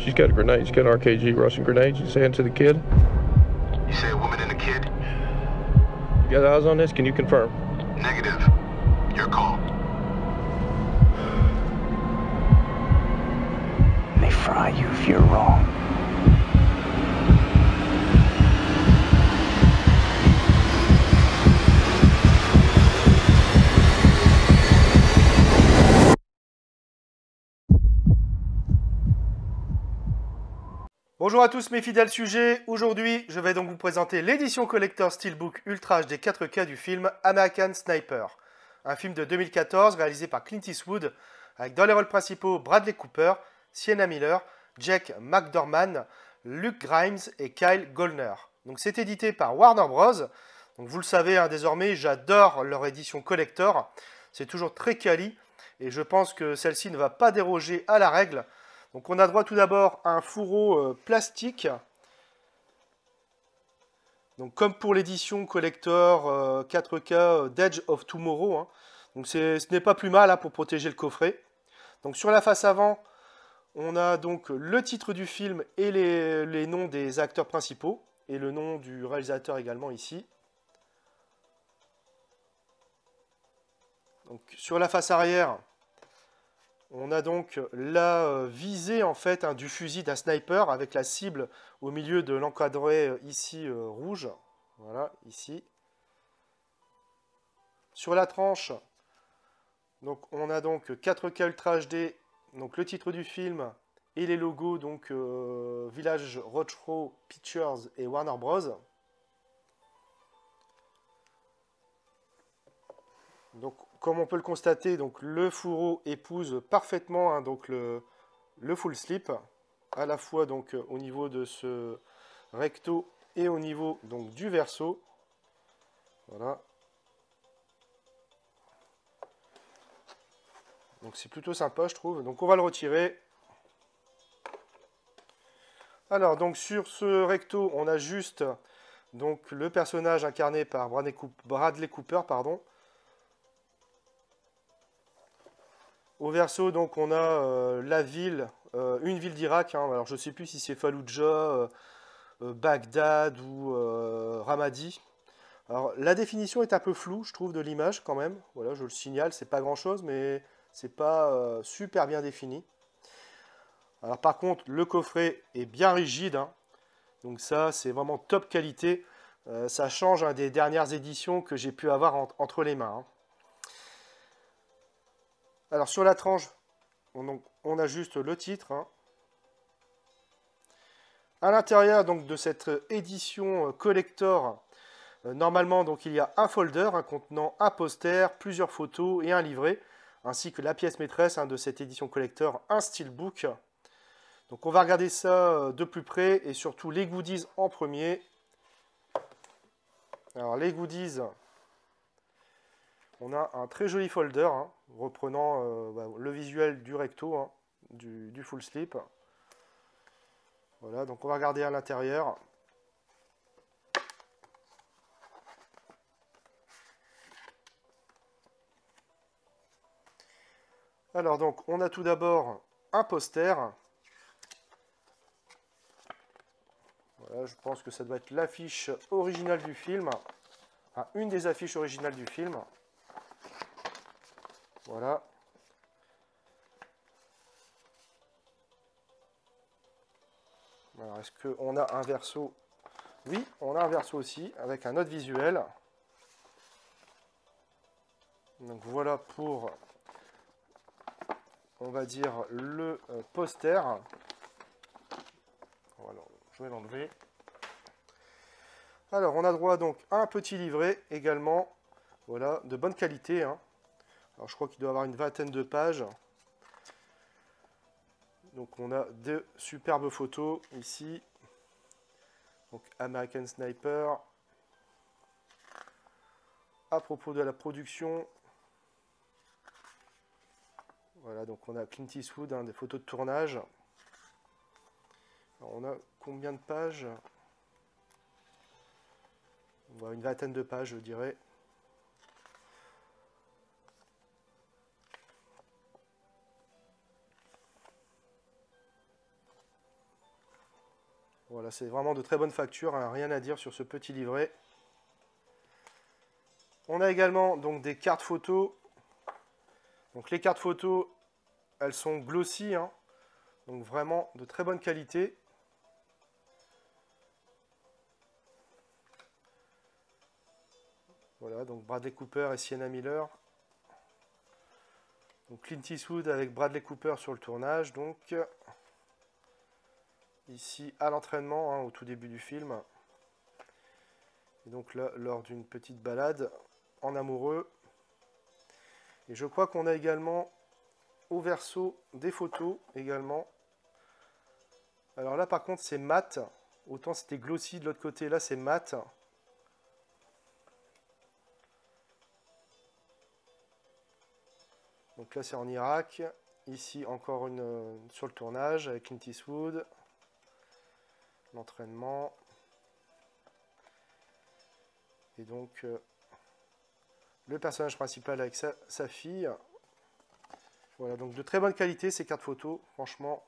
She's got a grenade. She's got an RKG Russian grenade. You saying to the kid? You say a woman and a kid? You got eyes on this? Can you confirm? Negative. Your call. They fry you if you're wrong. Bonjour à tous mes fidèles sujets, aujourd'hui je vais donc vous présenter l'édition collector Steelbook Ultra HD 4K du film American Sniper. Un film de 2014 réalisé par Clint Eastwood avec dans les rôles principaux Bradley Cooper, Sienna Miller, Jake McDorman, Luke Grimes et Kyle Goldner. Donc c'est édité par Warner Bros. Donc vous le savez hein, désormais, j'adore leur édition collector. C'est toujours très quali et je pense que celle-ci ne va pas déroger à la règle. Donc on a droit tout d'abord à un fourreau plastique. Donc comme pour l'édition collector 4K d'Edge of Tomorrow. Hein. Donc ce n'est pas plus mal hein, pour protéger le coffret. Donc sur la face avant, on a donc le titre du film et les noms des acteurs principaux. Et le nom du réalisateur également ici. Donc sur la face arrière, on a donc la visée en fait hein, du fusil d'un sniper avec la cible au milieu de l'encadré ici rouge. Voilà, ici. Sur la tranche, donc, on a donc 4K Ultra HD, donc le titre du film et les logos donc Village Roadshow Pictures et Warner Bros. Donc, comme on peut le constater, donc, le fourreau épouse parfaitement hein, donc le full slip, à la fois donc, au niveau de ce recto et au niveau donc, du verso. Voilà. Donc c'est plutôt sympa, je trouve. Donc on va le retirer. Alors, donc sur ce recto, on a juste donc, le personnage incarné par Bradley Cooper, pardon. Au verso, donc, on a la ville, une ville d'Irak. Hein. Alors, je ne sais plus si c'est Fallujah, Bagdad ou Ramadi. Alors, la définition est un peu floue, je trouve, de l'image quand même. Voilà, je le signale, c'est pas grand-chose, mais c'est pas super bien défini. Alors, par contre, le coffret est bien rigide. Hein. Donc ça, c'est vraiment top qualité. Ça change hein, des dernières éditions que j'ai pu avoir entre les mains. Hein. Alors sur la tranche, on a juste le titre. Hein. À l'intérieur donc de cette édition collector, normalement donc il y a un folder hein, contenant un poster, plusieurs photos et un livret, ainsi que la pièce maîtresse hein, de cette édition collector, un steelbook. Donc on va regarder ça de plus près et surtout les goodies en premier. Alors les goodies, on a un très joli folder hein, reprenant le visuel du recto, hein, du full slip. Voilà, donc on va regarder à l'intérieur. Alors donc on a tout d'abord un poster. Voilà, je pense que ça doit être l'affiche originale du film. Enfin, une des affiches originales du film. Voilà. Alors, est-ce qu'on a un verso? Oui, on a un verso aussi, avec un autre visuel. Donc voilà pour, on va dire, le poster. Voilà, je vais l'enlever. Alors, on a droit donc à un petit livret également. Voilà, de bonne qualité. Hein. Alors, je crois qu'il doit avoir une vingtaine de pages. Donc, on a de superbes photos ici. Donc, American Sniper. À propos de la production. Voilà, donc on a Clint Eastwood, hein, des photos de tournage. Alors, on a combien de pages? On voit une vingtaine de pages, je dirais. Voilà, c'est vraiment de très bonne facture, hein, rien à dire sur ce petit livret. On a également donc des cartes photos. Donc les cartes photos, elles sont glossy, hein, donc vraiment de très bonne qualité. Voilà, donc Bradley Cooper et Sienna Miller. Donc Clint Eastwood avec Bradley Cooper sur le tournage, donc ici à l'entraînement, hein, au tout début du film. Et donc là, lors d'une petite balade en amoureux. Et je crois qu'on a également au verso des photos également. Alors là par contre c'est mat, autant c'était glossy de l'autre côté, là c'est mat. Donc là c'est en Irak, ici encore une sur le tournage avec Clint Eastwood, l'entraînement. Et donc le personnage principal avec sa fille. Voilà, donc de très bonne qualité ces cartes photos, franchement,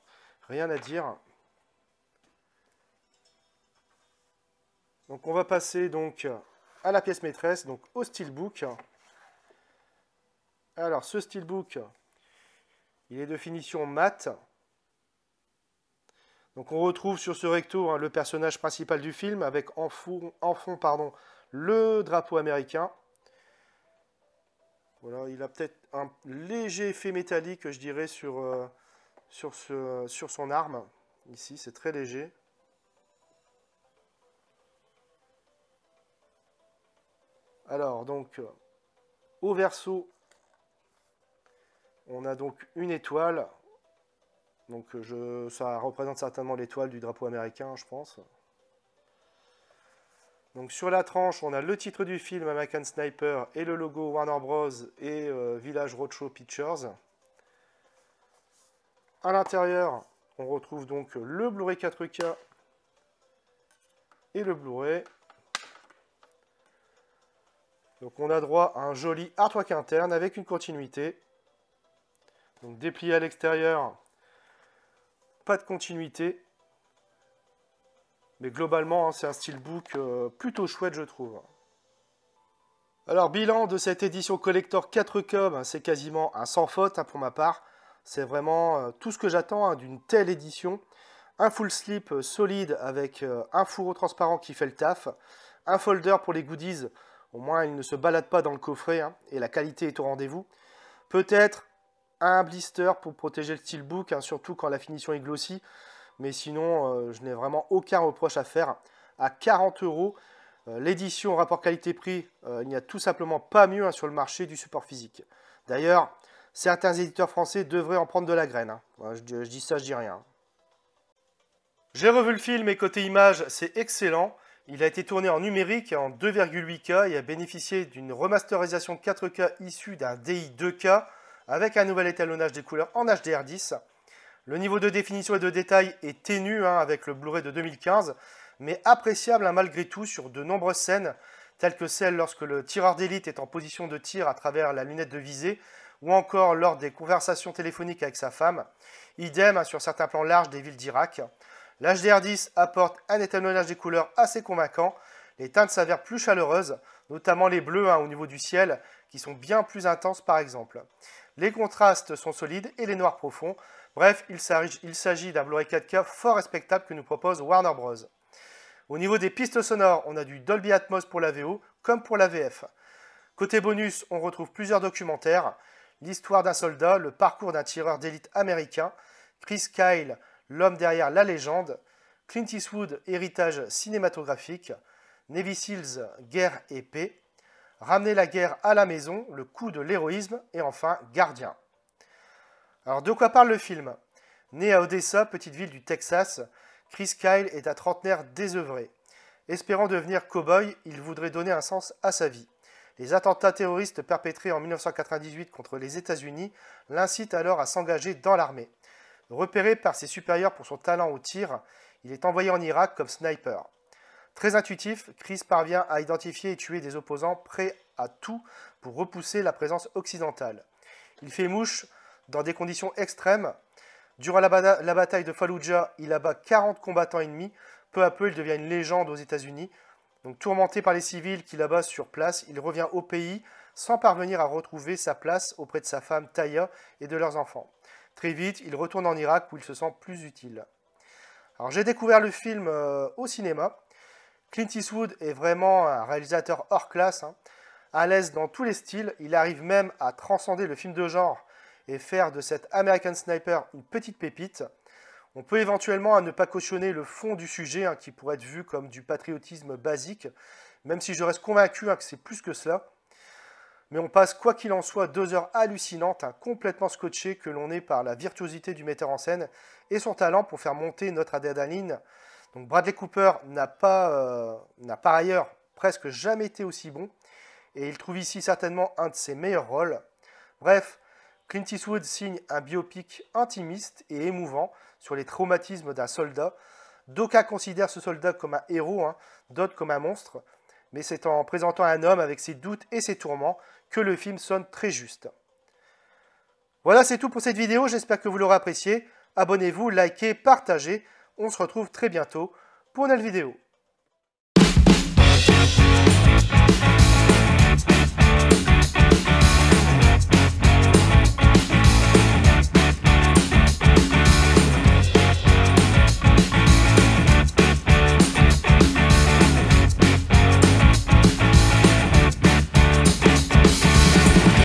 rien à dire. Donc on va passer donc à la pièce maîtresse, donc au steelbook. Alors ce steelbook, il est de finition mat. Donc on retrouve sur ce recto, hein, le personnage principal du film avec en fond, le drapeau américain. Voilà, il a peut-être un léger effet métallique, je dirais, sur son arme. Ici, c'est très léger. Alors, donc, au verso, on a donc une étoile. Donc, ça représente certainement l'étoile du drapeau américain, je pense. Donc sur la tranche, on a le titre du film American Sniper et le logo Warner Bros. Et Village Roadshow Pictures. À l'intérieur, on retrouve donc le Blu-ray 4K et le Blu-ray. Donc on a droit à un joli artwork interne avec une continuité. Donc déplié à l'extérieur, pas de continuité. Mais globalement, hein, c'est un steelbook plutôt chouette, je trouve. Alors, bilan de cette édition collector 4K, c'est quasiment un sans faute, hein, pour ma part. C'est vraiment tout ce que j'attends, hein, d'une telle édition. Un full slip solide avec un fourreau transparent qui fait le taf. Un folder pour les goodies, au moins il ne se balade pas dans le coffret, hein, et la qualité est au rendez-vous. Peut-être un blister pour protéger le steelbook, hein, surtout quand la finition est glossy. Mais sinon, je n'ai vraiment aucun reproche à faire. À 40 €, l'édition rapport qualité-prix, il n'y a tout simplement pas mieux, hein, sur le marché du support physique. D'ailleurs, certains éditeurs français devraient en prendre de la graine, hein. Je dis ça, je dis rien. J'ai revu le film et côté image, c'est excellent. Il a été tourné en numérique en 2,8K et a bénéficié d'une remasterisation 4K issue d'un DI 2K avec un nouvel étalonnage des couleurs en HDR10. Le niveau de définition et de détail est ténu, hein, avec le Blu-ray de 2015, mais appréciable, hein, malgré tout sur de nombreuses scènes, telles que celle lorsque le tireur d'élite est en position de tir à travers la lunette de visée, ou encore lors des conversations téléphoniques avec sa femme. Idem, hein, sur certains plans larges des villes d'Irak. L'HDR10 apporte un étalonnage des couleurs assez convaincant. Les teintes s'avèrent plus chaleureuses, notamment les bleus, hein, au niveau du ciel, qui sont bien plus intenses par exemple. Les contrastes sont solides et les noirs profonds. Bref, il s'agit d'un Blu-ray 4K fort respectable que nous propose Warner Bros. Au niveau des pistes sonores, on a du Dolby Atmos pour la VO comme pour la VF. Côté bonus, on retrouve plusieurs documentaires. L'histoire d'un soldat, le parcours d'un tireur d'élite américain, Chris Kyle, l'homme derrière la légende, Clint Eastwood, héritage cinématographique, Navy Seals, guerre et paix, Ramener la guerre à la maison, le coup de l'héroïsme, et enfin Gardien. Alors, de quoi parle le film? Né à Odessa, petite ville du Texas, Chris Kyle est un trentenaire désœuvré. Espérant devenir cow-boy, il voudrait donner un sens à sa vie. Les attentats terroristes perpétrés en 1998 contre les États-Unis l'incitent alors à s'engager dans l'armée. Repéré par ses supérieurs pour son talent au tir, il est envoyé en Irak comme sniper. Très intuitif, Chris parvient à identifier et tuer des opposants prêts à tout pour repousser la présence occidentale. Il fait mouche dans des conditions extrêmes. Durant la bataille de Fallujah, il abat 40 combattants ennemis peu à peu, il devient une légende aux États-Unis. Donc tourmenté par les civils qu'il abat sur place, il revient au pays sans parvenir à retrouver sa place auprès de sa femme Taya et de leurs enfants. Très vite, il retourne en Irak où il se sent plus utile. Alors j'ai découvert le film au cinéma. Clint Eastwood est vraiment un réalisateur hors classe, hein. À l'aise dans tous les styles, il arrive même à transcender le film de genre et faire de cet American Sniper une petite pépite. On peut éventuellement ne pas cautionner le fond du sujet, hein, qui pourrait être vu comme du patriotisme basique, même si je reste convaincu, hein, que c'est plus que cela. Mais on passe, quoi qu'il en soit, 2 heures hallucinantes, hein, complètement scotché que l'on est par la virtuosité du metteur en scène et son talent pour faire monter notre adrénaline. Donc Bradley Cooper n'a par ailleurs presque jamais été aussi bon, et il trouve ici certainement un de ses meilleurs rôles. Bref, Clint Eastwood signe un biopic intimiste et émouvant sur les traumatismes d'un soldat. D'aucuns considèrent ce soldat comme un héros, hein, d'autres comme un monstre, mais c'est en présentant un homme avec ses doutes et ses tourments que le film sonne très juste. Voilà, c'est tout pour cette vidéo, j'espère que vous l'aurez apprécié. Abonnez-vous, likez, partagez. On se retrouve très bientôt pour une nouvelle vidéo.